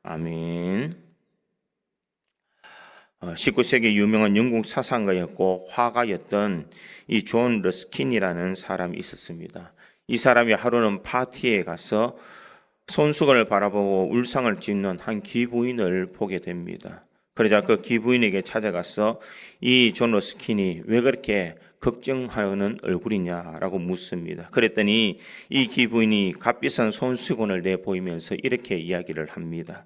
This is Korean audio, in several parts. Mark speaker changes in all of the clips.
Speaker 1: 아멘. 19세기 유명한 영국 사상가였고 화가였던 이 존 러스킨이라는 사람이 있었습니다. 이 사람이 하루는 파티에 가서 손수건을 바라보고 울상을 짓는 한 귀부인을 보게 됩니다. 그러자 그 귀부인에게 찾아가서 이 존 러스킨이 왜 그렇게 걱정하는 얼굴이냐라고 묻습니다. 그랬더니 이 귀부인이 값비싼 손수건을 내보이면서 이렇게 이야기를 합니다.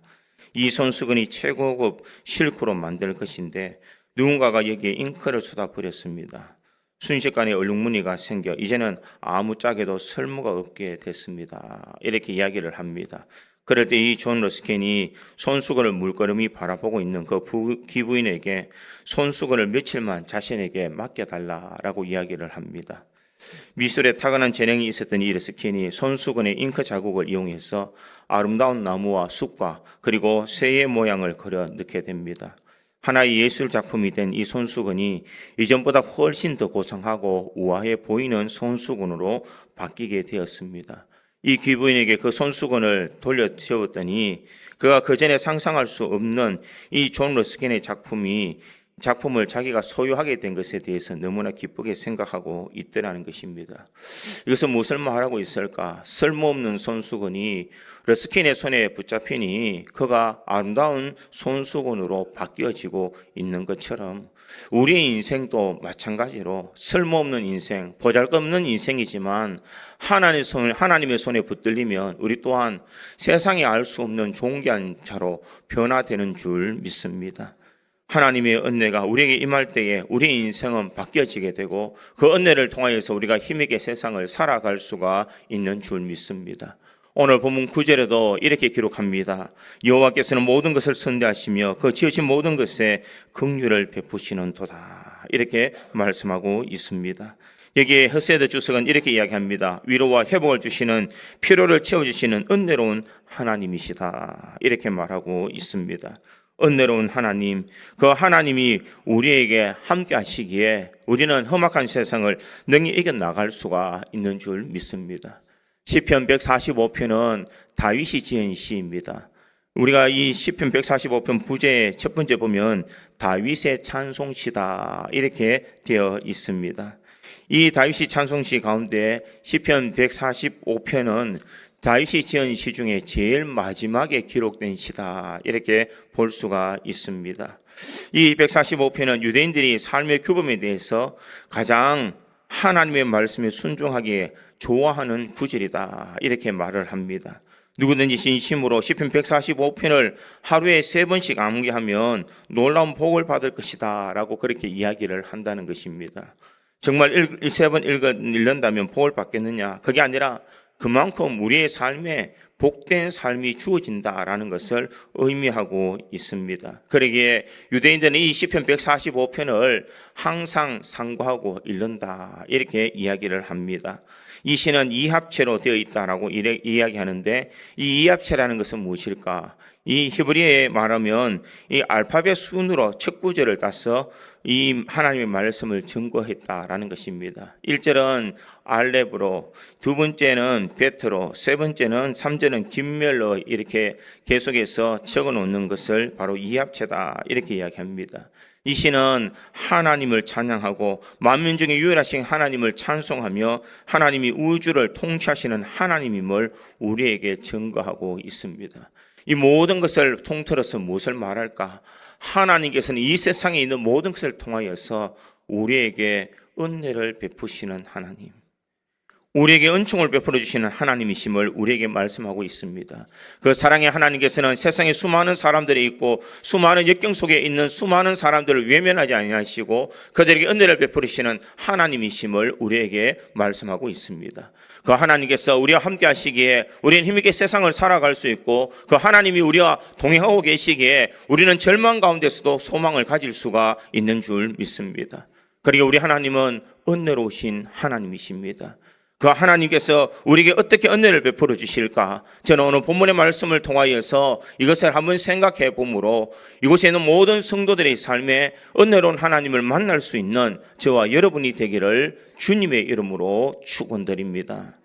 Speaker 1: 이 손수건이 최고급 실크로 만들 것인데 누군가가 여기에 잉크를 쏟아버렸습니다. 순식간에 얼룩무늬가 생겨 이제는 아무짝에도 쓸모가 없게 됐습니다. 이렇게 이야기를 합니다. 그럴 때 이 존 러스킨이 손수건을 물끄러미 바라보고 있는 그 귀부인에게 손수건을 며칠만 자신에게 맡겨달라라고 이야기를 합니다. 미술에 타고난 재능이 있었던 이 러스킨이 손수건의 잉크 자국을 이용해서 아름다운 나무와 숲과 그리고 새의 모양을 그려 넣게 됩니다. 하나의 예술 작품이 된 이 손수건이 이전보다 훨씬 더 고상하고 우아해 보이는 손수건으로 바뀌게 되었습니다. 이 귀부인에게 그 손수건을 돌려주었더니 그가 그전에 상상할 수 없는 이 존 러스킨의 작품을 자기가 소유하게 된 것에 대해서 너무나 기쁘게 생각하고 있더라는 것입니다. 이것은 무엇을 말하고 있을까? 쓸모없는 손수건이 러스킨의 손에 붙잡히니 그가 아름다운 손수건으로 바뀌어지고 있는 것처럼 우리의 인생도 마찬가지로 쓸모없는 인생, 보잘것없는 인생이지만 하나님의 손에 붙들리면 우리 또한 세상에 알 수 없는 존귀한 자로 변화되는 줄 믿습니다. 하나님의 은혜가 우리에게 임할 때에 우리의 인생은 바뀌어지게 되고 그 은혜를 통하여서 우리가 힘있게 세상을 살아갈 수가 있는 줄 믿습니다. 오늘 본문 9절에도 이렇게 기록합니다. 여호와께서는 모든 것을 선대하시며 그 지으신 모든 것에 긍휼을 베푸시는 도다. 이렇게 말씀하고 있습니다. 여기에 헤세드 주석은 이렇게 이야기합니다. 위로와 회복을 주시는 필요를 채워주시는 은혜로운 하나님이시다. 이렇게 말하고 있습니다. 은혜로운 하나님, 그 하나님이 우리에게 함께 하시기에 우리는 험악한 세상을 능히 이겨나갈 수가 있는 줄 믿습니다. 시편 145편은 다윗이 지은 시입니다. 우리가 이 시편 145편 부제의 첫 번째 보면 다윗의 찬송시다 이렇게 되어 있습니다. 이 다윗이 찬송시 가운데 시편 145편은 다윗이 지은 시 중에 제일 마지막에 기록된 시다 이렇게 볼 수가 있습니다. 이 145편은 유대인들이 삶의 규범에 대해서 가장 하나님의 말씀에 순종하기에 좋아하는 구절이다 이렇게 말을 합니다. 누구든지 진심으로 시편 145편을 하루에 3번씩 암기하면 놀라운 복을 받을 것이다 라고 그렇게 이야기를 한다는 것입니다. 정말 3번 읽는다면 복을 받겠느냐? 그게 아니라 그만큼 우리의 삶에 복된 삶이 주어진다라는 것을 의미하고 있습니다. 그러기에 유대인들은 이 시편 145편을 항상 상고하고 읽는다 이렇게 이야기를 합니다. 이 시는 이합체로 되어 있다라고 이야기하는데 이 이합체라는 것은 무엇일까? 이 히브리어에 말하면 이 알파벳 순으로 첫 구절을 따서 이 하나님의 말씀을 증거했다라는 것입니다. 1절은 알렙으로, 두 번째는 베트로, 세 번째는 3절은 김멜로 이렇게 계속해서 적어 놓는 것을 바로 이합체다 이렇게 이야기합니다. 이 시는 하나님을 찬양하고 만민 중에 유일하신 하나님을 찬송하며 하나님이 우주를 통치하시는 하나님임을 우리에게 증거하고 있습니다. 이 모든 것을 통틀어서 무엇을 말할까? 하나님께서는 이 세상에 있는 모든 것을 통하여서 우리에게 은혜를 베푸시는 하나님, 우리에게 은총을 베풀어 주시는 하나님이심을 우리에게 말씀하고 있습니다. 그 사랑의 하나님께서는 세상에 수많은 사람들이 있고 수많은 역경 속에 있는 수많은 사람들을 외면하지 아니하시고 그들에게 은혜를 베풀으시는 하나님이심을 우리에게 말씀하고 있습니다. 그 하나님께서 우리와 함께 하시기에 우리는 힘있게 세상을 살아갈 수 있고 그 하나님이 우리와 동행하고 계시기에 우리는 절망 가운데서도 소망을 가질 수가 있는 줄 믿습니다. 그리고 우리 하나님은 은혜로우신 하나님이십니다. 그 하나님께서 우리에게 어떻게 은혜를 베풀어 주실까? 저는 오늘 본문의 말씀을 통하여서 이것을 한번 생각해 보므로 이곳에 있는 모든 성도들의 삶에 은혜로운 하나님을 만날 수 있는 저와 여러분이 되기를 주님의 이름으로 축원드립니다.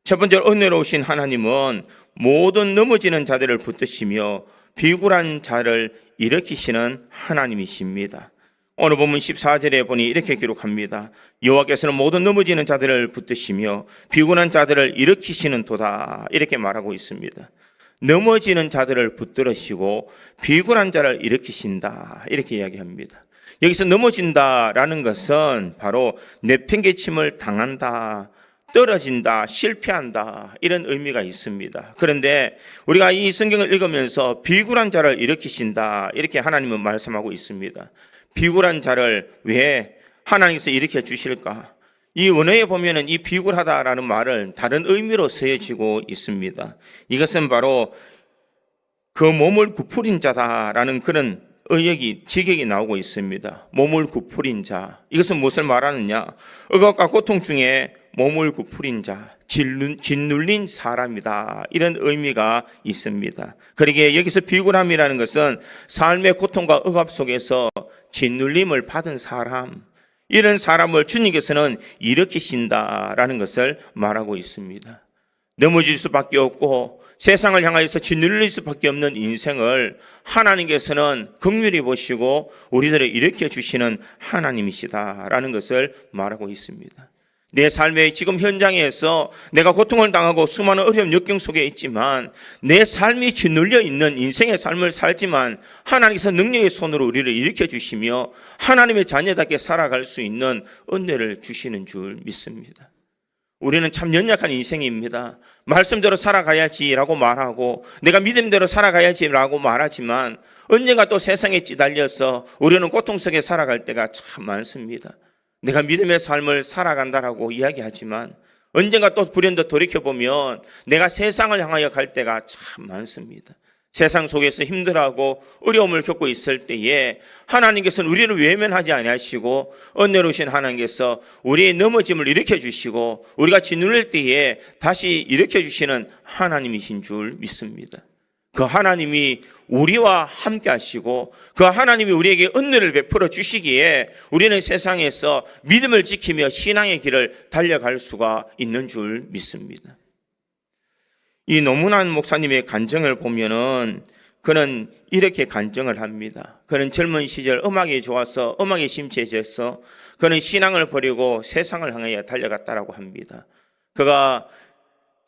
Speaker 1: 첫 번째, 은혜로우신 하나님은 모든 넘어지는 자들을 붙드시며 비굴한 자를 일으키시는 하나님이십니다. 오늘 본문 14절에 보니 이렇게 기록합니다. 여호와께서는 모든 넘어지는 자들을 붙드시며 비굴한 자들을 일으키시는 도다, 이렇게 말하고 있습니다. 넘어지는 자들을 붙들으시고 비굴한 자를 일으키신다, 이렇게 이야기합니다. 여기서 넘어진다라는 것은 바로 내팽개침을 당한다, 떨어진다, 실패한다, 이런 의미가 있습니다. 그런데 우리가 이 성경을 읽으면서 비굴한 자를 일으키신다, 이렇게 하나님은 말씀하고 있습니다. 비굴한 자를 왜 하나님께서 일으켜 주실까? 이 원어에 보면은 이 비굴하다라는 말을 다른 의미로 쓰여지고 있습니다. 이것은 바로 그 몸을 구부린 자다라는 그런 직역이 나오고 있습니다. 몸을 구부린 자. 이것은 무엇을 말하느냐? 억압과 고통 중에 몸을 구부린 자, 짓눌린 사람이다, 이런 의미가 있습니다. 그러기에 여기서 비굴함이라는 것은 삶의 고통과 억압 속에서 짓눌림을 받은 사람, 이런 사람을 주님께서는 일으키신다라는 것을 말하고 있습니다. 넘어질 수밖에 없고 세상을 향하여서 짓눌릴 수밖에 없는 인생을 하나님께서는 긍휼히 보시고 우리들을 일으켜 주시는 하나님이시다라는 것을 말하고 있습니다. 내 삶의 지금 현장에서 내가 고통을 당하고 수많은 어려운 역경 속에 있지만 내 삶이 짓눌려 있는 인생의 삶을 살지만 하나님께서 능력의 손으로 우리를 일으켜 주시며 하나님의 자녀답게 살아갈 수 있는 은혜를 주시는 줄 믿습니다. 우리는 참 연약한 인생입니다. 말씀대로 살아가야지라고 말하고 내가 믿음대로 살아가야지라고 말하지만 언젠가 또 세상에 찌달려서 우리는 고통 속에 살아갈 때가 참 많습니다. 내가 믿음의 삶을 살아간다라고 이야기하지만 언젠가 또 불현듯 돌이켜보면 내가 세상을 향하여 갈 때가 참 많습니다. 세상 속에서 힘들어하고 어려움을 겪고 있을 때에 하나님께서는 우리를 외면하지 아니하시고 은혜로우신 하나님께서 우리의 넘어짐을 일으켜 주시고 우리가 짓눌릴 때에 다시 일으켜 주시는 하나님이신 줄 믿습니다. 그 하나님이 우리와 함께 하시고 그 하나님이 우리에게 은혜를 베풀어 주시기에 우리는 세상에서 믿음을 지키며 신앙의 길을 달려갈 수가 있는 줄 믿습니다. 이 노문환 목사님의 간증을 보면은 그는 이렇게 간증을 합니다. 그는 젊은 시절 음악이 좋아서 음악에 심취해져서 그는 신앙을 버리고 세상을 향하여 달려갔다라고 합니다. 그가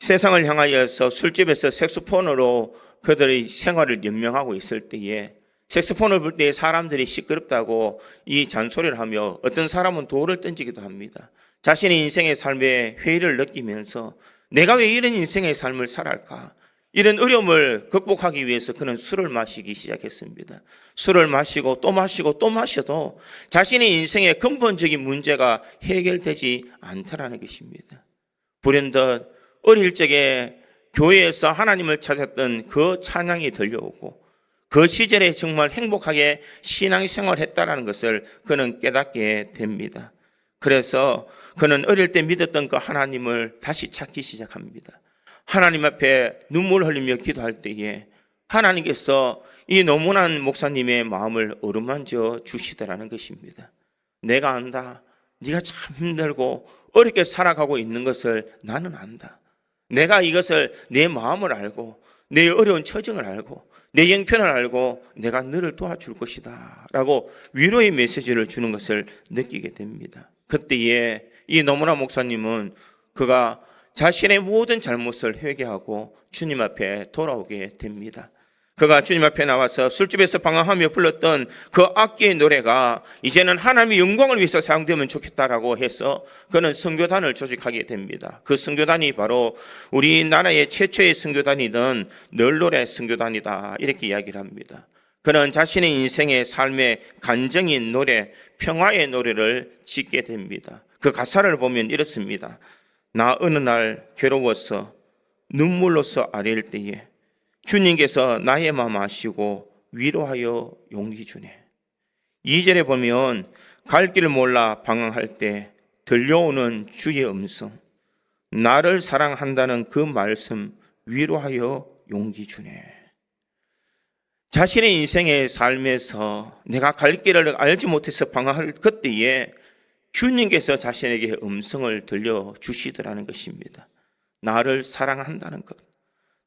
Speaker 1: 세상을 향하여서 술집에서 색소폰으로 그들의 생활을 연명하고 있을 때에 색소폰을 불 때 사람들이 시끄럽다고 이 잔소리를 하며 어떤 사람은 돌을 던지기도 합니다. 자신의 인생의 삶에 회의를 느끼면서 내가 왜 이런 인생의 삶을 살아갈까? 이런 어려움을 극복하기 위해서 그는 술을 마시기 시작했습니다. 술을 마시고 또 마시고 또 마셔도 자신의 인생의 근본적인 문제가 해결되지 않더라는 것입니다. 불현듯 어릴 적에 교회에서 하나님을 찾았던 그 찬양이 들려오고 그 시절에 정말 행복하게 신앙생활을 했다는 것을 그는 깨닫게 됩니다. 그래서 그는 어릴 때 믿었던 그 하나님을 다시 찾기 시작합니다. 하나님 앞에 눈물 흘리며 기도할 때에 하나님께서 이 노문환 목사님의 마음을 어루만져 주시더라는 것입니다. 내가 안다. 네가 참 힘들고 어렵게 살아가고 있는 것을 나는 안다. 내가 이것을 내 마음을 알고 내 어려운 처정을 알고 내 형편을 알고 내가 너를 도와줄 것이다 라고 위로의 메시지를 주는 것을 느끼게 됩니다. 그때에 이 노문환 목사님은 그가 자신의 모든 잘못을 회개하고 주님 앞에 돌아오게 됩니다. 그가 주님 앞에 나와서 술집에서 방황하며 불렀던 그 악기의 노래가 이제는 하나님의 영광을 위해서 사용되면 좋겠다라고 해서 그는 선교단을 조직하게 됩니다. 그 선교단이 바로 우리나라의 최초의 선교단이던 널노래 선교단이다, 이렇게 이야기를 합니다. 그는 자신의 인생의 삶의 간증인 노래, 평화의 노래를 짓게 됩니다. 그 가사를 보면 이렇습니다. 나 어느 날 괴로워서 눈물로서 아릴 때에 주님께서 나의 마음 아시고 위로하여 용기 주네. 2절에 보면 갈 길을 몰라 방황할 때 들려오는 주의 음성, 나를 사랑한다는 그 말씀 위로하여 용기 주네. 자신의 인생의 삶에서 내가 갈 길을 알지 못해서 방황할 그때에 주님께서 자신에게 음성을 들려주시더라는 것입니다. 나를 사랑한다는 것,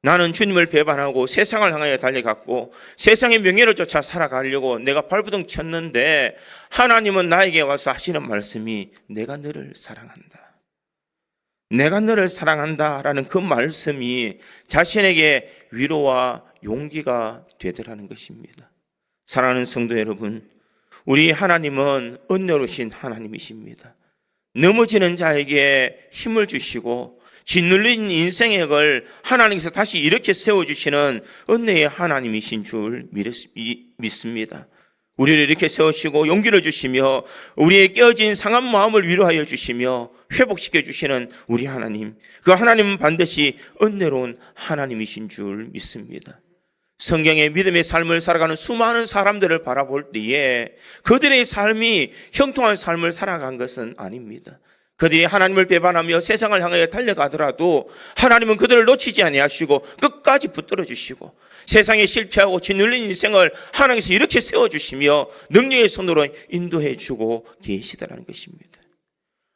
Speaker 1: 나는 주님을 배반하고 세상을 향하여 달려갔고 세상의 명예를 쫓아 살아가려고 내가 발버둥 쳤는데 하나님은 나에게 와서 하시는 말씀이 내가 너를 사랑한다. 내가 너를 사랑한다라는 그 말씀이 자신에게 위로와 용기가 되더라는 것입니다. 사랑하는 성도 여러분, 우리 하나님은 은혜로우신 하나님이십니다. 넘어지는 자에게 힘을 주시고 짓눌린 인생의 걸 하나님께서 다시 이렇게 세워주시는 은혜의 하나님이신 줄 믿습니다. 우리를 이렇게 세우시고 용기를 주시며 우리의 깨어진 상한 마음을 위로하여 주시며 회복시켜 주시는 우리 하나님, 그 하나님은 반드시 은혜로운 하나님이신 줄 믿습니다. 성경의 믿음의 삶을 살아가는 수많은 사람들을 바라볼 때에 그들의 삶이 형통한 삶을 살아간 것은 아닙니다. 그들이 하나님을 배반하며 세상을 향하여 달려가더라도 하나님은 그들을 놓치지 아니하시고 끝까지 붙들어 주시고 세상에 실패하고 짓눌린 인생을 하나님께서 이렇게 세워주시며 능력의 손으로 인도해 주고 계시다는 것입니다.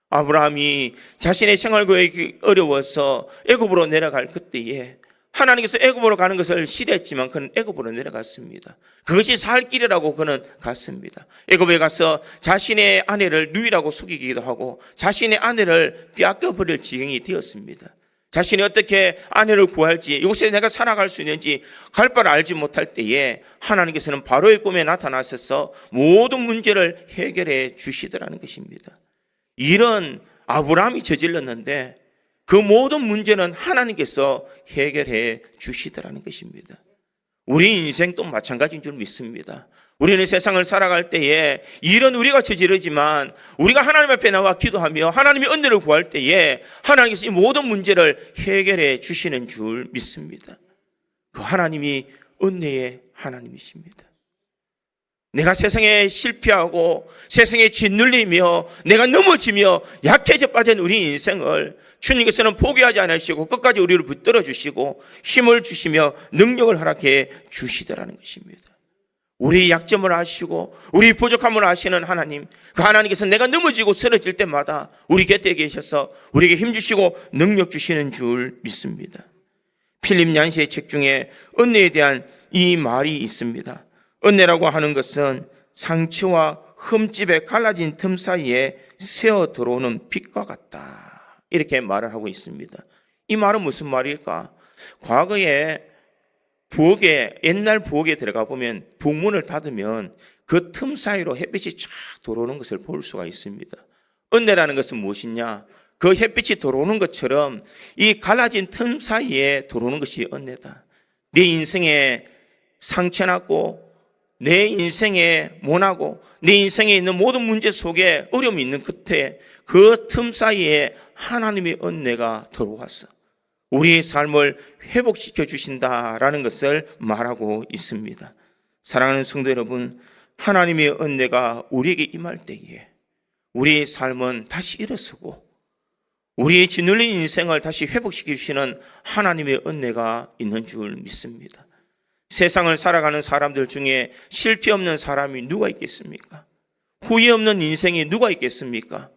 Speaker 1: 아브라함이 자신의 생활 계획이 어려워서 애굽으로 내려갈 그때에 하나님께서 애굽으로 가는 것을 싫어했지만 그는 애굽으로 내려갔습니다. 그것이 살 길이라고 그는 갔습니다. 애굽에 가서 자신의 아내를 누이라고 속이기도 하고 자신의 아내를 빼앗겨 버릴 지경이 되었습니다. 자신이 어떻게 아내를 구할지, 이곳에 내가 살아갈 수 있는지 갈 바를 알지 못할 때에 하나님께서는 바로의 꿈에 나타나셔서 모든 문제를 해결해 주시더라는 것입니다. 이런 아브라함이 저질렀는데 그 모든 문제는 하나님께서 해결해 주시더라는 것입니다. 우리 인생도 마찬가지인 줄 믿습니다. 우리는 세상을 살아갈 때에 일은 우리가 저지르지만 우리가 하나님 앞에 나와 기도하며 하나님의 은혜를 구할 때에 하나님께서 이 모든 문제를 해결해 주시는 줄 믿습니다. 그 하나님이 은혜의 하나님이십니다. 내가 세상에 실패하고 세상에 짓눌리며 내가 넘어지며 약해져 빠진 우리 인생을 주님께서는 포기하지 않으시고 끝까지 우리를 붙들어 주시고 힘을 주시며 능력을 허락해 주시더라는 것입니다. 우리 약점을 아시고 우리 부족함을 아시는 하나님, 그 하나님께서 내가 넘어지고 쓰러질 때마다 우리 곁에 계셔서 우리에게 힘 주시고 능력 주시는 줄 믿습니다. 필립 얀시의 책 중에 은혜에 대한 이 말이 있습니다. 은혜라고 하는 것은 상처와 흠집에 갈라진 틈 사이에 새어 들어오는 빛과 같다, 이렇게 말을 하고 있습니다. 이 말은 무슨 말일까? 과거에 부엌에, 옛날 부엌에 들어가 보면 북문을 닫으면 그 틈 사이로 햇빛이 쫙 들어오는 것을 볼 수가 있습니다. 은혜라는 것은 무엇이냐? 그 햇빛이 들어오는 것처럼 이 갈라진 틈 사이에 들어오는 것이 은혜다. 내 인생에 상처났고 내 인생에 모나고 내 인생에 있는 모든 문제 속에 어려움이 있는 끝에 그 틈 사이에 하나님의 은혜가 들어와서 우리의 삶을 회복시켜 주신다라는 것을 말하고 있습니다. 사랑하는 성도 여러분, 하나님의 은혜가 우리에게 임할 때에 우리의 삶은 다시 일어서고 우리의 짓눌린 인생을 다시 회복시켜 주시는 하나님의 은혜가 있는 줄 믿습니다. 세상을 살아가는 사람들 중에 실패 없는 사람이 누가 있겠습니까? 후회 없는 인생이 누가 있겠습니까?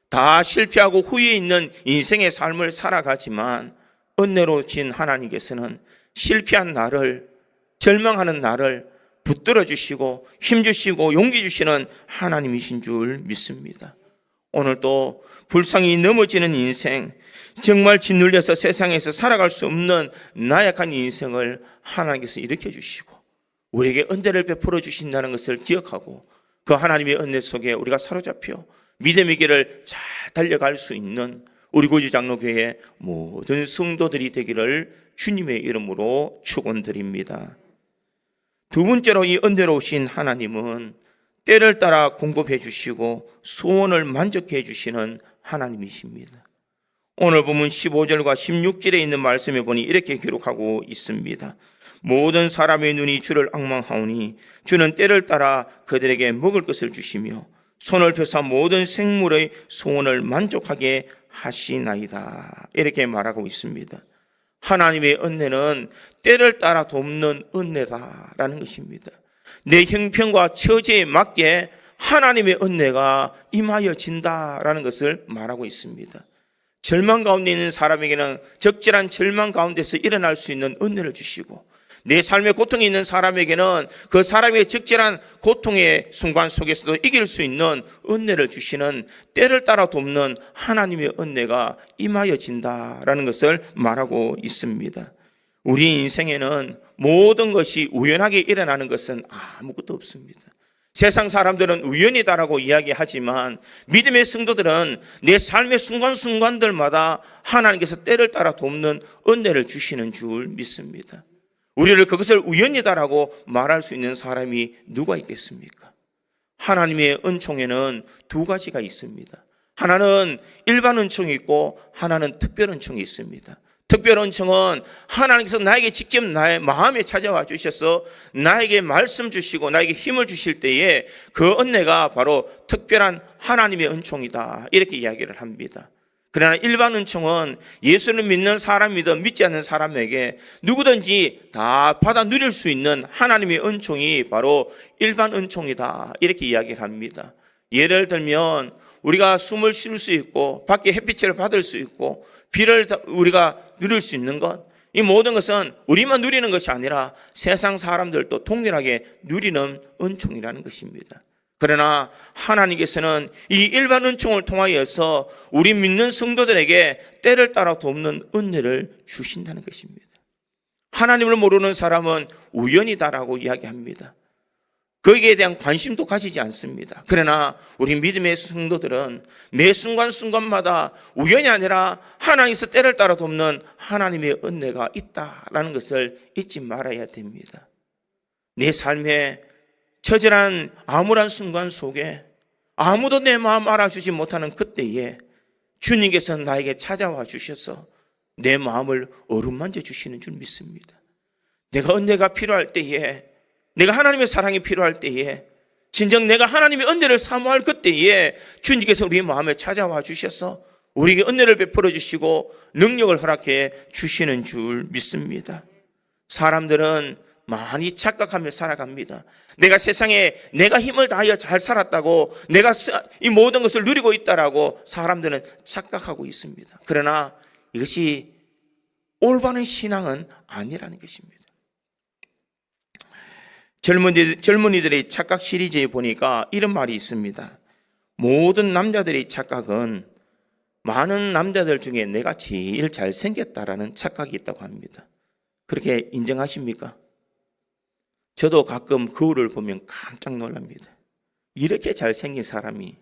Speaker 1: 다 실패하고 후회 있는 인생의 삶을 살아가지만 은혜로우신 하나님께서는 실패한 나를, 절망하는 나를 붙들어 주시고 힘 주시고 용기 주시는 하나님이신 줄 믿습니다. 오늘도 불쌍히 넘어지는 인생, 정말 짓눌려서 세상에서 살아갈 수 없는 나약한 인생을 하나님께서 일으켜 주시고 우리에게 은혜를 베풀어 주신다는 것을 기억하고 그 하나님의 은혜 속에 우리가 사로잡혀 믿음의 길을 잘 달려갈 수 있는 우리 고지장로교회 모든 성도들이 되기를 주님의 이름으로 축원드립니다. 두 번째로 이 은혜로우신 하나님은 때를 따라 공급해 주시고 소원을 만족해 주시는 하나님이십니다. 오늘 보면 15절과 16절에 있는 말씀에 보니 이렇게 기록하고 있습니다. 모든 사람의 눈이 주를 앙망하오니 주는 때를 따라 그들에게 먹을 것을 주시며 손을 펴사 모든 생물의 소원을 만족하게 하시나이다, 이렇게 말하고 있습니다. 하나님의 은혜는 때를 따라 돕는 은혜다라는 것입니다. 내 형편과 처지에 맞게 하나님의 은혜가 임하여진다라는 것을 말하고 있습니다. 절망 가운데 있는 사람에게는 적절한 절망 가운데서 일어날 수 있는 은혜를 주시고, 내 삶의 고통이 있는 사람에게는 그 사람의 적절한 고통의 순간 속에서도 이길 수 있는 은혜를 주시는, 때를 따라 돕는 하나님의 은혜가 임하여진다라는 것을 말하고 있습니다. 우리 인생에는 모든 것이 우연하게 일어나는 것은 아무것도 없습니다. 세상 사람들은 우연이다라고 이야기하지만 믿음의 성도들은 내 삶의 순간순간들마다 하나님께서 때를 따라 돕는 은혜를 주시는 줄 믿습니다. 우리를 그것을 우연이다라고 말할 수 있는 사람이 누가 있겠습니까? 하나님의 은총에는 두 가지가 있습니다. 하나는 일반 은총이 있고 하나는 특별 은총이 있습니다. 특별 은총은 하나님께서 나에게 직접 나의 마음에 찾아와 주셔서 나에게 말씀 주시고 나에게 힘을 주실 때에 그 은혜가 바로 특별한 하나님의 은총이다, 이렇게 이야기를 합니다. 그러나 일반 은총은 예수를 믿는 사람이든 믿지 않는 사람에게 누구든지 다 받아 누릴 수 있는 하나님의 은총이 바로 일반 은총이다, 이렇게 이야기를 합니다. 예를 들면 우리가 숨을 쉴 수 있고 밖에 햇빛을 받을 수 있고 비를 우리가 누릴 수 있는 것, 이 모든 것은 우리만 누리는 것이 아니라 세상 사람들도 동일하게 누리는 은총이라는 것입니다. 그러나 하나님께서는 이 일반 은총을 통하여서 우리 믿는 성도들에게 때를 따라 돕는 은혜를 주신다는 것입니다. 하나님을 모르는 사람은 우연이다라고 이야기합니다. 거기에 대한 관심도 가지지 않습니다. 그러나 우리 믿음의 성도들은 매 순간순간마다 우연이 아니라 하나님께서 때를 따라 돕는 하나님의 은혜가 있다라는 것을 잊지 말아야 됩니다. 내 삶에 처절한 암울한 순간 속에 아무도 내 마음 알아주지 못하는 그때에 주님께서 나에게 찾아와 주셔서 내 마음을 어루만져 주시는 줄 믿습니다. 내가 은혜가 필요할 때에, 내가 하나님의 사랑이 필요할 때에, 진정 내가 하나님의 은혜를 사모할 그때에 주님께서 우리 마음에 찾아와 주셔서 우리에게 은혜를 베풀어 주시고 능력을 허락해 주시는 줄 믿습니다. 사람들은 많이 착각하며 살아갑니다. 내가 세상에 내가 힘을 다하여 잘 살았다고, 내가 이 모든 것을 누리고 있다라고 사람들은 착각하고 있습니다. 그러나 이것이 올바른 신앙은 아니라는 것입니다. 젊은이들의 착각 시리즈에 보니까 이런 말이 있습니다. 모든 남자들의 착각은 많은 남자들 중에 내가 제일 잘생겼다라는 착각이 있다고 합니다. 그렇게 인정하십니까? 저도 가끔 거울을 보면 깜짝 놀랍니다. 이렇게 잘생긴 사람이,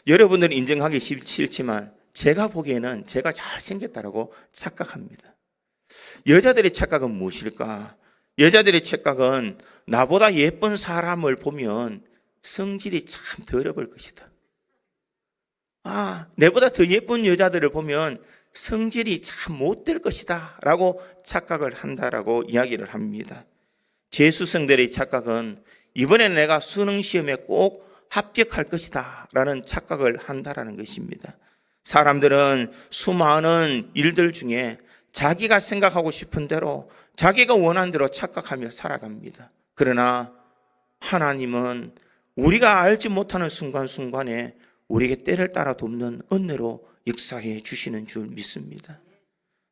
Speaker 1: 여러분들은 인정하기 싫지만 제가 보기에는 제가 잘생겼다라고 착각합니다. 여자들의 착각은 무엇일까? 여자들의 착각은 나보다 예쁜 사람을 보면 성질이 참 더러울 것이다. 내보다 더 예쁜 여자들을 보면 성질이 참 못될 것이다 라고 착각을 한다라고 이야기를 합니다. 재수생들의 착각은 이번에 내가 수능시험에 꼭 합격할 것이다 라는 착각을 한다라는 것입니다. 사람들은 수많은 일들 중에 자기가 생각하고 싶은 대로, 자기가 원하는 대로 착각하며 살아갑니다. 그러나 하나님은 우리가 알지 못하는 순간순간에 우리에게 때를 따라 돕는 은혜로 역사해 주시는 줄 믿습니다.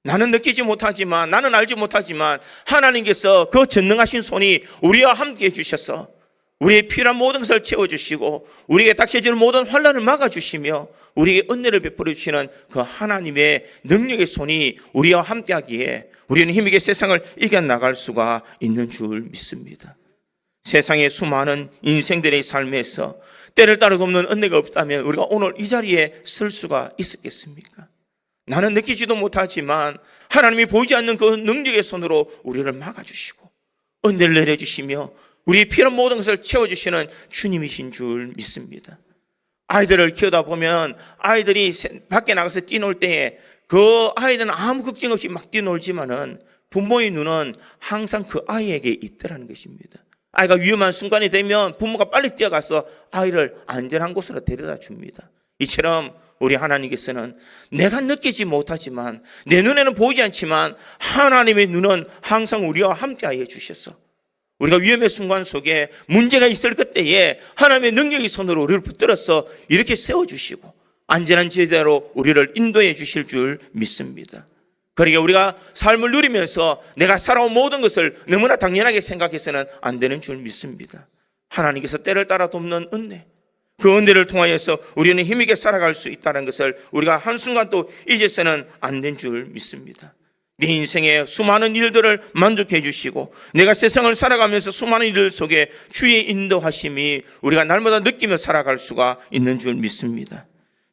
Speaker 1: 나는 느끼지 못하지만, 나는 알지 못하지만 하나님께서 그 전능하신 손이 우리와 함께 해주셔서 우리의 필요한 모든 것을 채워주시고 우리에게 닥쳐질 모든 환난을 막아주시며 우리에게 은혜를 베풀어 주시는 그 하나님의 능력의 손이 우리와 함께하기에 우리는 힘있게 세상을 이겨나갈 수가 있는 줄 믿습니다. 세상의 수많은 인생들의 삶에서 때를 따라 돕는 은혜가 없다면 우리가 오늘 이 자리에 설 수가 있었겠습니까? 나는 느끼지도 못하지만 하나님이 보이지 않는 그 능력의 손으로 우리를 막아주시고 은혜를 내려주시며 우리의 필요한 모든 것을 채워주시는 주님이신 줄 믿습니다. 아이들을 키우다 보면 아이들이 밖에 나가서 뛰놀 때에 그 아이들은 아무 걱정 없이 막 뛰놀지만은 부모의 눈은 항상 그 아이에게 있더라는 것입니다. 아이가 위험한 순간이 되면 부모가 빨리 뛰어가서 아이를 안전한 곳으로 데려다 줍니다. 이처럼 우리 하나님께서는 내가 느끼지 못하지만, 내 눈에는 보이지 않지만 하나님의 눈은 항상 우리와 함께하여 주셔서 우리가 위험의 순간 속에 문제가 있을 그때에 하나님의 능력의 손으로 우리를 붙들어서 이렇게 세워주시고 안전한 제대로 우리를 인도해 주실 줄 믿습니다. 그러니까 우리가 삶을 누리면서 내가 살아온 모든 것을 너무나 당연하게 생각해서는 안 되는 줄 믿습니다. 하나님께서 때를 따라 돕는 은혜, 그 은혜를 통하여서 우리는 힘있게 살아갈 수 있다는 것을 우리가 한순간도 잊어서는 안 된 줄 믿습니다. 내 인생의 수많은 일들을 만족해 주시고 내가 세상을 살아가면서 수많은 일들 속에 주의 인도하심이 우리가 날마다 느끼며 살아갈 수가 있는 줄 믿습니다.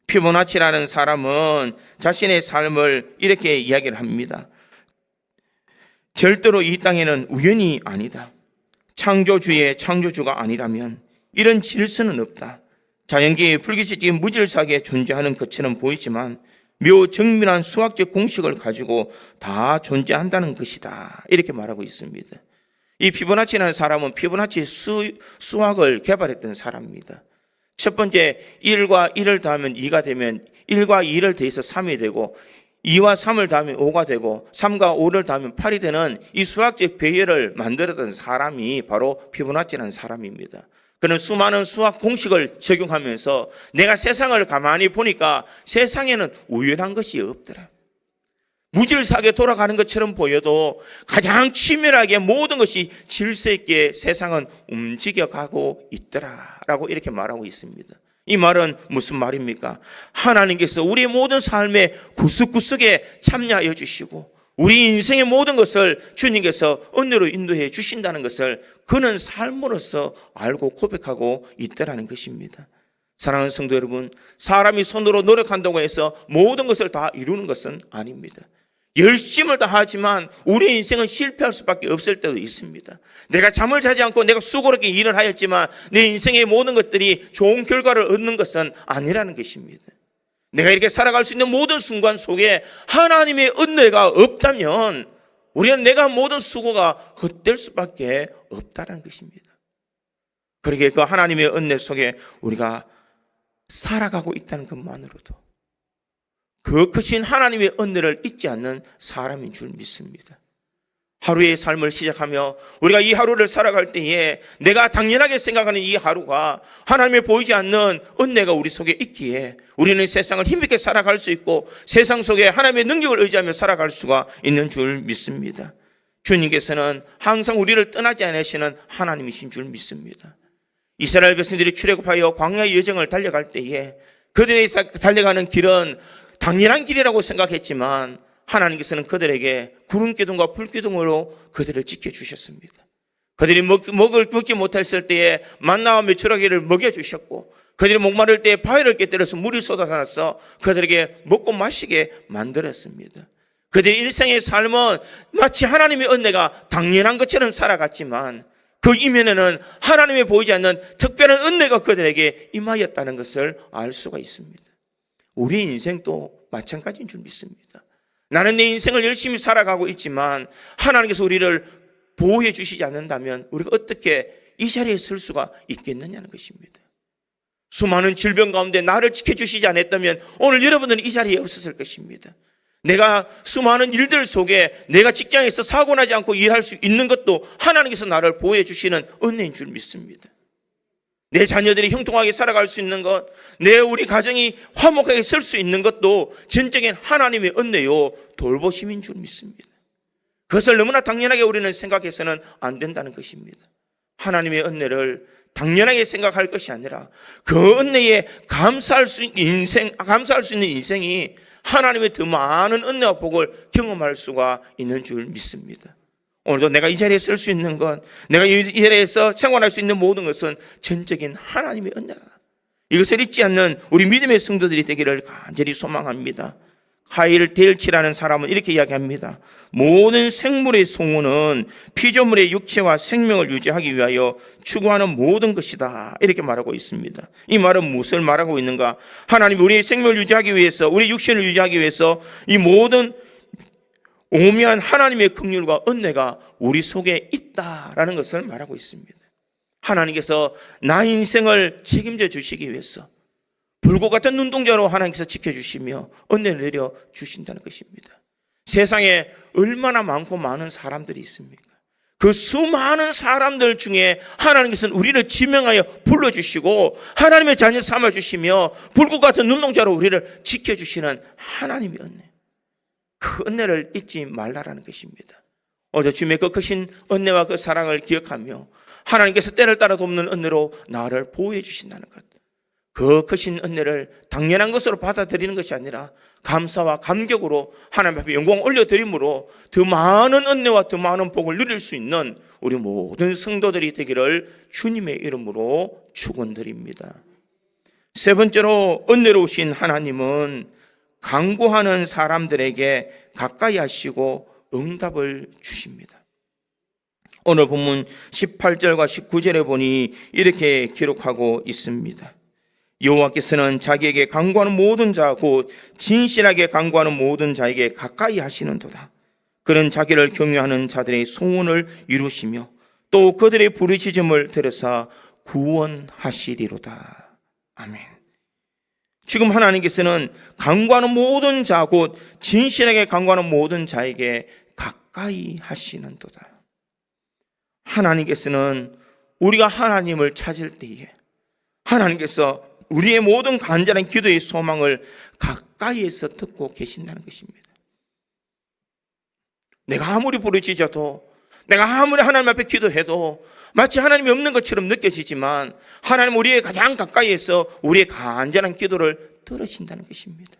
Speaker 1: 피보나치라는 사람은 자신의 삶을 이렇게 이야기를 합니다. 절대로 이 땅에는 우연이 아니다. 창조주의 창조주가 아니라면 이런 질서는 없다. 자연계의 불규칙적인 무질서하게 존재하는 것처럼 보이지만 묘정밀한 수학적 공식을 가지고 다 존재한다는 것이다. 이렇게 말하고 있습니다. 이 피보나치라는 사람은 피보나치 수학을 개발했던 사람입니다. 첫 번째 1과 1을 더하면 2가 되면 1과 2를 더해서 3이 되고 2와 3을 더하면 5가 되고 3과 5를 더하면 8이 되는 이 수학적 배열을 만들었던 사람이 바로 피보나치라는 사람입니다. 그는 수많은 수학 공식을 적용하면서 내가 세상을 가만히 보니까 세상에는 우연한 것이 없더라. 무질서하게 돌아가는 것처럼 보여도 가장 치밀하게 모든 것이 질서 있게 세상은 움직여가고 있더라라고 이렇게 말하고 있습니다. 이 말은 무슨 말입니까? 하나님께서 우리의 모든 삶의 구석구석에 참여하여 주시고 우리 인생의 모든 것을 주님께서 은혜로 인도해 주신다는 것을 그는 삶으로서 알고 고백하고 있다는 것입니다. 사랑하는 성도 여러분, 사람이 손으로 노력한다고 해서 모든 것을 다 이루는 것은 아닙니다. 열심을 다하지만 우리 인생은 실패할 수밖에 없을 때도 있습니다. 내가 잠을 자지 않고 내가 수고롭게 일을 하였지만 내 인생의 모든 것들이 좋은 결과를 얻는 것은 아니라는 것입니다. 내가 이렇게 살아갈 수 있는 모든 순간 속에 하나님의 은혜가 없다면 우리는 내가 모든 수고가 헛될 수밖에 없다는 것입니다. 그러기에 그 하나님의 은혜 속에 우리가 살아가고 있다는 것만으로도 그 크신 하나님의 은혜를 잊지 않는 사람인 줄 믿습니다. 하루의 삶을 시작하며 우리가 이 하루를 살아갈 때에 내가 당연하게 생각하는 이 하루가 하나님의 보이지 않는 은혜가 우리 속에 있기에 우리는 세상을 힘있게 살아갈 수 있고 세상 속에 하나님의 능력을 의지하며 살아갈 수가 있는 줄 믿습니다. 주님께서는 항상 우리를 떠나지 않으시는 하나님이신 줄 믿습니다. 이스라엘 백성들이 출애굽하여 광야의 여정을 달려갈 때에 그들이 달려가는 길은 당연한 길이라고 생각했지만 하나님께서는 그들에게 구름기둥과 불기둥으로 그들을 지켜주셨습니다. 그들이 먹지 못했을 때에 만나와 메추라기를 먹여주셨고 그들이 목마를 때에 바위를 깨뜨려서 물이 쏟아져서 그들에게 먹고 마시게 만들었습니다. 그들의 일생의 삶은 마치 하나님의 은혜가 당연한 것처럼 살아갔지만 그 이면에는 하나님의 보이지 않는 특별한 은혜가 그들에게 임하였다는 것을 알 수가 있습니다. 우리 인생도 마찬가지인 줄 믿습니다. 나는 내 인생을 열심히 살아가고 있지만 하나님께서 우리를 보호해 주시지 않는다면 우리가 어떻게 이 자리에 설 수가 있겠느냐는 것입니다. 수많은 질병 가운데 나를 지켜주시지 않았다면 오늘 여러분들은 이 자리에 없었을 것입니다. 내가 수많은 일들 속에 내가 직장에서 사고 나지 않고 일할 수 있는 것도 하나님께서 나를 보호해 주시는 은혜인 줄 믿습니다. 내 자녀들이 형통하게 살아갈 수 있는 것, 우리 가정이 화목하게 설 수 있는 것도 전적인 하나님의 은혜요 돌보심인 줄 믿습니다. 그것을 너무나 당연하게 우리는 생각해서는 안 된다는 것입니다. 하나님의 은혜를 당연하게 생각할 것이 아니라 그 은혜에 감사할 수 있는 인생이 하나님의 더 많은 은혜와 복을 경험할 수가 있는 줄 믿습니다. 오늘도 내가 이 자리에 설 수 있는 것, 내가 이 자리에서 생활할 수 있는 모든 것은 전적인 하나님의 은혜다. 이것을 잊지 않는 우리 믿음의 성도들이 되기를 간절히 소망합니다. 카일 델치라는 사람은 이렇게 이야기합니다. 모든 생물의 송우는 피조물의 육체와 생명을 유지하기 위하여 추구하는 모든 것이다. 이렇게 말하고 있습니다. 이 말은 무엇을 말하고 있는가? 하나님이 우리의 생명을 유지하기 위해서, 우리 육신을 유지하기 위해서 이 모든 오묘한 하나님의 긍휼과 은혜가 우리 속에 있다라는 것을 말하고 있습니다. 하나님께서 나의 인생을 책임져 주시기 위해서 불꽃 같은 눈동자로 하나님께서 지켜주시며 은혜를 내려주신다는 것입니다. 세상에 얼마나 많고 많은 사람들이 있습니까? 그 수많은 사람들 중에 하나님께서는 우리를 지명하여 불러주시고 하나님의 자녀 삼아주시며 불꽃 같은 눈동자로 우리를 지켜주시는 하나님의 은혜, 그 은혜를 잊지 말라라는 것입니다. 오늘 주님의 그 크신 은혜와 그 사랑을 기억하며 하나님께서 때를 따라 돕는 은혜로 나를 보호해 주신다는 것, 그 크신 은혜를 당연한 것으로 받아들이는 것이 아니라 감사와 감격으로 하나님 앞에 영광 올려드림으로 더 많은 은혜와 더 많은 복을 누릴 수 있는 우리 모든 성도들이 되기를 주님의 이름으로 축원드립니다. 세 번째로, 은혜로우신 하나님은 간구하는 사람들에게 가까이 하시고 응답을 주십니다. 오늘 본문 18절과 19절에 보니 이렇게 기록하고 있습니다. 여호와께서는 자기에게 간구하는 모든 자 곧 진실하게 간구하는 모든 자에게 가까이 하시는도다. 그는 자기를 경외하는 자들의 소원을 이루시며 또 그들의 부르짖음을 들으사 구원하시리로다. 아멘. 지금 하나님께서는 간구하는 모든 자 곧 진실하게 간구하는 모든 자에게 가까이 하시는도다. 하나님께서는 우리가 하나님을 찾을 때에 하나님께서 우리의 모든 간절한 기도의 소망을 가까이에서 듣고 계신다는 것입니다. 내가 아무리 부르짖어도, 내가 아무리 하나님 앞에 기도해도 마치 하나님이 없는 것처럼 느껴지지만 하나님 우리의 가장 가까이에서 우리의 간절한 기도를 들으신다는 것입니다.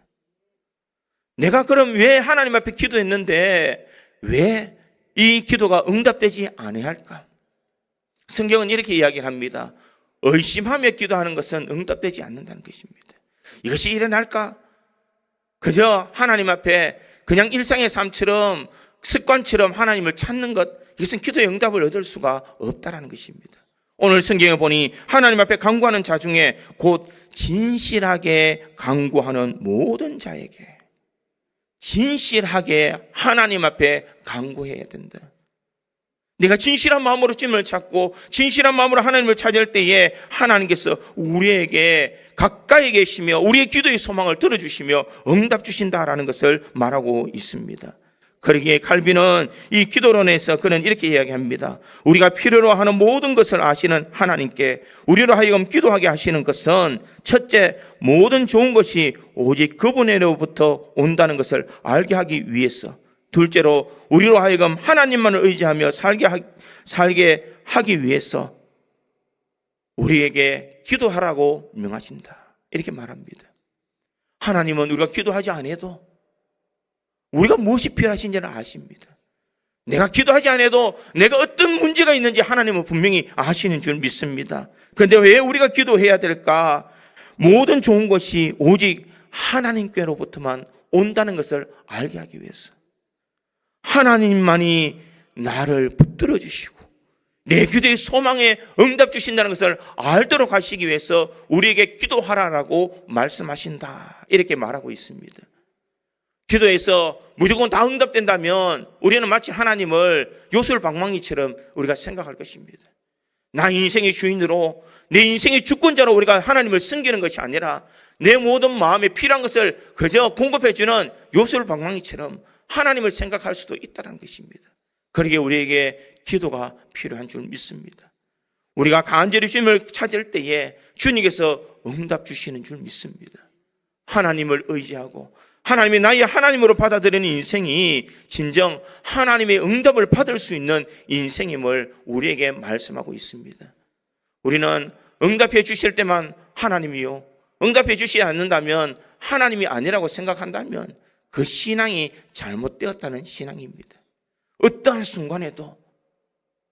Speaker 1: 내가 그럼 왜 하나님 앞에 기도했는데 왜 이 기도가 응답되지 아니할까? 성경은 이렇게 이야기를 합니다. 의심하며 기도하는 것은 응답되지 않는다는 것입니다. 이것이 일어날까? 그저 하나님 앞에 그냥 일상의 삶처럼 습관처럼 하나님을 찾는 것, 이것은 기도의 응답을 얻을 수가 없다는 것입니다. 오늘 성경에 보니 하나님 앞에 간구하는 자 중에 곧 진실하게 간구하는 모든 자에게, 진실하게 하나님 앞에 간구해야 된다. 내가 진실한 마음으로 주님을 찾고 진실한 마음으로 하나님을 찾을 때에 하나님께서 우리에게 가까이 계시며 우리의 기도의 소망을 들어주시며 응답 주신다라는 것을 말하고 있습니다. 그러기에 칼빈은 이 기도론에서 그는 이렇게 이야기합니다. 우리가 필요로 하는 모든 것을 아시는 하나님께 우리로 하여금 기도하게 하시는 것은 첫째, 모든 좋은 것이 오직 그분으로부터 온다는 것을 알게 하기 위해서, 둘째로 우리로 하여금 하나님만을 의지하며 살게 하기 위해서 우리에게 기도하라고 명하신다. 이렇게 말합니다. 하나님은 우리가 기도하지 않아도 우리가 무엇이 필요하신지는 아십니다. 내가 기도하지 않아도 내가 어떤 문제가 있는지 하나님은 분명히 아시는 줄 믿습니다. 그런데 왜 우리가 기도해야 될까? 모든 좋은 것이 오직 하나님께로부터만 온다는 것을 알게 하기 위해서, 하나님만이 나를 붙들어 주시고 내 기도의 소망에 응답 주신다는 것을 알도록 하시기 위해서 우리에게 기도하라라고 말씀하신다. 이렇게 말하고 있습니다. 기도해서 무조건 다 응답된다면 우리는 마치 하나님을 요술방망이처럼 우리가 생각할 것입니다. 나 인생의 주인으로, 내 인생의 주권자로 우리가 하나님을 섬기는 것이 아니라 내 모든 마음에 필요한 것을 그저 공급해주는 요술방망이처럼 하나님을 생각할 수도 있다는 것입니다. 그러기에 우리에게 기도가 필요한 줄 믿습니다. 우리가 간절히 주님을 찾을 때에 주님께서 응답 주시는 줄 믿습니다. 하나님을 의지하고 하나님이 나의 하나님으로 받아들이는 인생이 진정 하나님의 응답을 받을 수 있는 인생임을 우리에게 말씀하고 있습니다. 우리는 응답해 주실 때만 하나님이요, 응답해 주시지 않는다면 하나님이 아니라고 생각한다면 그 신앙이 잘못되었다는 신앙입니다. 어떠한 순간에도,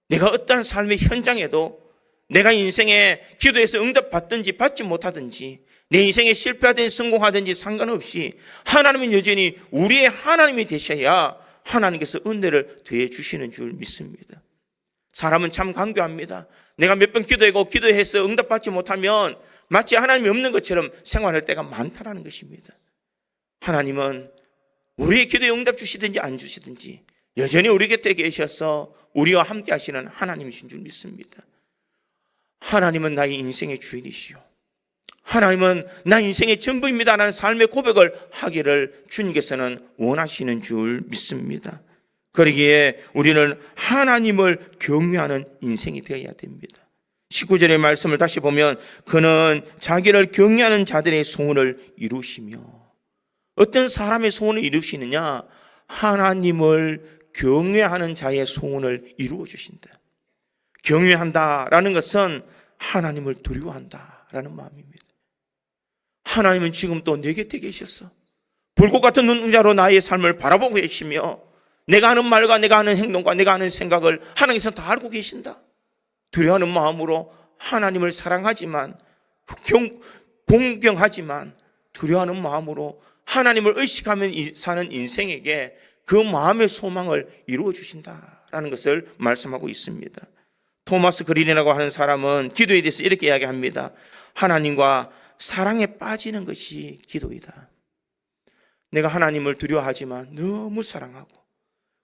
Speaker 1: 내가 어떠한 삶의 현장에도 내가 인생에 기도해서 응답받든지 받지 못하든지 내 인생에 실패하든지 성공하든지 상관없이 하나님은 여전히 우리의 하나님이 되셔야 하나님께서 은혜를 더해 주시는 줄 믿습니다. 사람은 참 간교합니다. 내가 몇 번 기도해서 응답받지 못하면 마치 하나님이 없는 것처럼 생활할 때가 많다는 것입니다. 하나님은 우리의 기도에 응답 주시든지 안 주시든지 여전히 우리 곁에 계셔서 우리와 함께 하시는 하나님이신 줄 믿습니다. 하나님은 나의 인생의 주인이시오, 하나님은 나 인생의 전부입니다라는 삶의 고백을 하기를 주님께서는 원하시는 줄 믿습니다. 그러기에 우리는 하나님을 경외하는 인생이 되어야 됩니다. 19절의 말씀을 다시 보면 그는 자기를 경외하는 자들의 소원을 이루시며, 어떤 사람의 소원을 이루시느냐? 하나님을 경외하는 자의 소원을 이루어 주신다. 경외한다라는 것은 하나님을 두려워한다라는 마음입니다. 하나님은 지금 또 내 곁에 계셨어. 불꽃 같은 눈동자로 나의 삶을 바라보고 계시며, 내가 하는 말과 내가 하는 행동과 내가 하는 생각을 하나님께서 다 알고 계신다. 두려워하는 마음으로 하나님을 사랑하지만, 공경하지만 두려워하는 마음으로 하나님을 의식하며 사는 인생에게 그 마음의 소망을 이루어 주신다라는 것을 말씀하고 있습니다. 토마스 그린이라고 하는 사람은 기도에 대해서 이렇게 이야기합니다. 하나님과 사랑에 빠지는 것이 기도이다. 내가 하나님을 두려워하지만 너무 사랑하고,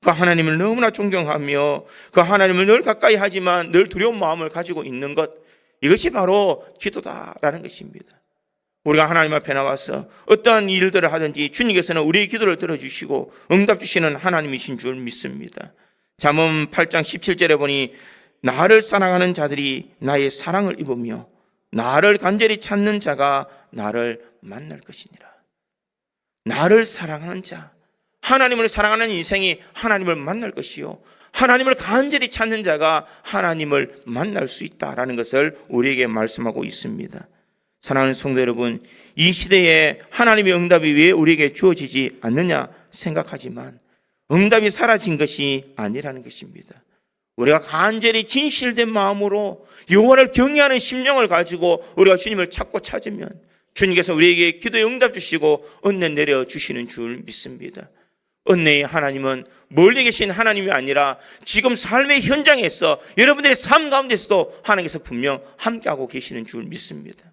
Speaker 1: 그 하나님을 너무나 존경하며 그 하나님을 늘 가까이 하지만 늘 두려운 마음을 가지고 있는 것, 이것이 바로 기도다라는 것입니다. 우리가 하나님 앞에 나와서 어떠한 일들을 하든지 주님께서는 우리의 기도를 들어주시고 응답 주시는 하나님이신 줄 믿습니다. 잠언 8장 17절에 보니 나를 사랑하는 자들이 나의 사랑을 입으며 나를 간절히 찾는 자가 나를 만날 것이니라. 나를 사랑하는 자, 하나님을 사랑하는 인생이 하나님을 만날 것이요, 하나님을 간절히 찾는 자가 하나님을 만날 수 있다라는 것을 우리에게 말씀하고 있습니다. 사랑하는 성도 여러분, 이 시대에 하나님의 응답이 왜 우리에게 주어지지 않느냐 생각하지만 응답이 사라진 것이 아니라는 것입니다. 우리가 간절히 진실된 마음으로 여호와를 경외하는 심령을 가지고 우리가 주님을 찾고 찾으면 주님께서 우리에게 기도에 응답 주시고 은혜 내려 주시는 줄 믿습니다. 은혜의 하나님은 멀리 계신 하나님이 아니라 지금 삶의 현장에서 여러분들의 삶 가운데서도 하나님께서 분명 함께하고 계시는 줄 믿습니다.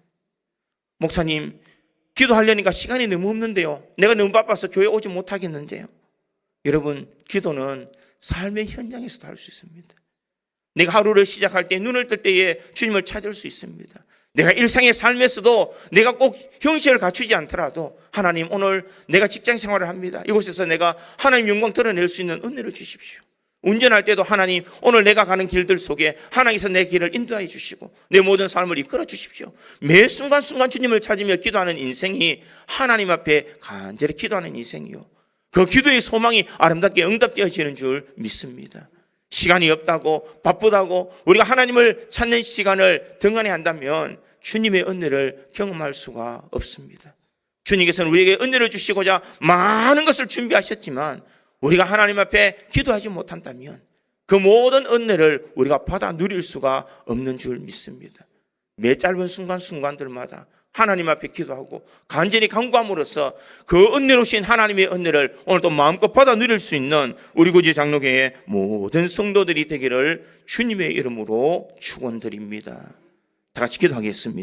Speaker 1: 목사님, 기도하려니까 시간이 너무 없는데요, 내가 너무 바빠서 교회 오지 못하겠는데요. 여러분, 기도는 삶의 현장에서도 할 수 있습니다. 내가 하루를 시작할 때, 눈을 뜰 때에 주님을 찾을 수 있습니다. 내가 일상의 삶에서도 내가 꼭 형식을 갖추지 않더라도 하나님, 오늘 내가 직장 생활을 합니다. 이곳에서 내가 하나님 영광 드러낼 수 있는 은혜를 주십시오. 운전할 때도 하나님, 오늘 내가 가는 길들 속에 하나님께서 내 길을 인도하여 주시고 내 모든 삶을 이끌어 주십시오. 매 순간순간 주님을 찾으며 기도하는 인생이 하나님 앞에 간절히 기도하는 인생이요, 그 기도의 소망이 아름답게 응답되어지는 줄 믿습니다. 시간이 없다고, 바쁘다고 우리가 하나님을 찾는 시간을 등한히 한다면 주님의 은혜를 경험할 수가 없습니다. 주님께서는 우리에게 은혜를 주시고자 많은 것을 준비하셨지만 우리가 하나님 앞에 기도하지 못한다면 그 모든 은혜를 우리가 받아 누릴 수가 없는 줄 믿습니다. 매 짧은 순간순간들마다 하나님 앞에 기도하고 간절히 간구함으로써 그 은혜로우신 하나님의 은혜를 오늘도 마음껏 받아 누릴 수 있는 우리 구지 장로교회 모든 성도들이 되기를 주님의 이름으로 축원드립니다. 다 같이 기도하겠습니다.